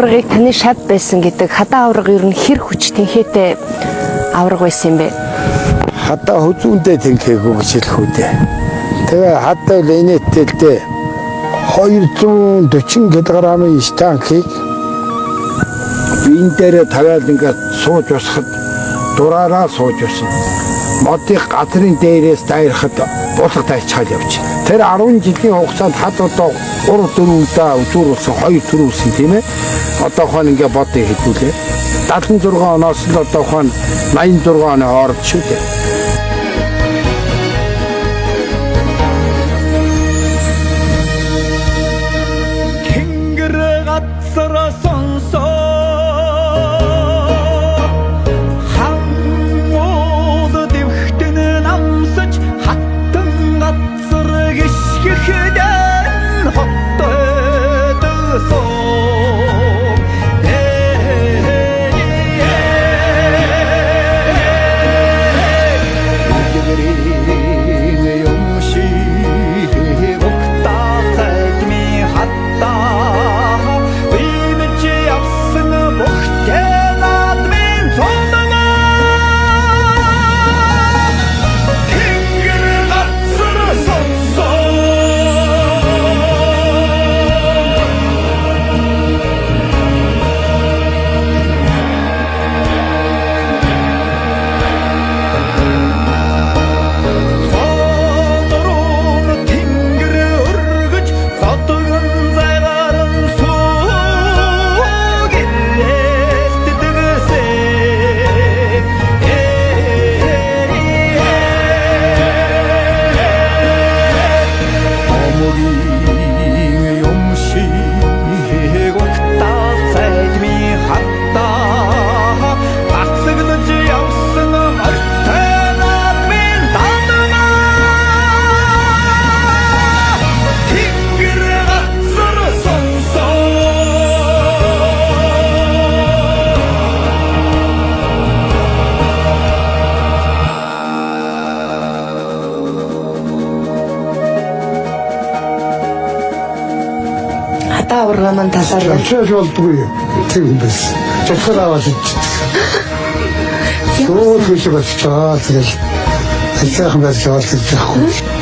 Аврагыг таны шав байсан гэдэг хадаа аврага ер нь хэр хүч тэнхээтэй аврага байсан юм бэ? Хадаа хүзүүндээ тэнхээгүй гэж хэлэх үү дээ. Тэгээ хадаа линеттэй 240 кг-ийн станкийг биен дээр тавиад ингээд сууж усахад дураараа сууж усан. Модыг газрын дээрээс дайрахад булга тайчхал явж. Тэр 10 жилийн хугацаанд хад одоо 3-4 удаа үзүүрүүлсэн 2 төрүүлсэн тийм ээ. Одоохон ингээд бодыг хэдүүлээ. 76 оноос л одоохон 86 оны хооронд шүү дээ. Хадаа аврага маань талаар Очиж болдгүй тийм биш. Цэцэр аваад ичдэг. Сууд хүч болчихоо тэгэл. Айсаахан байж болчих.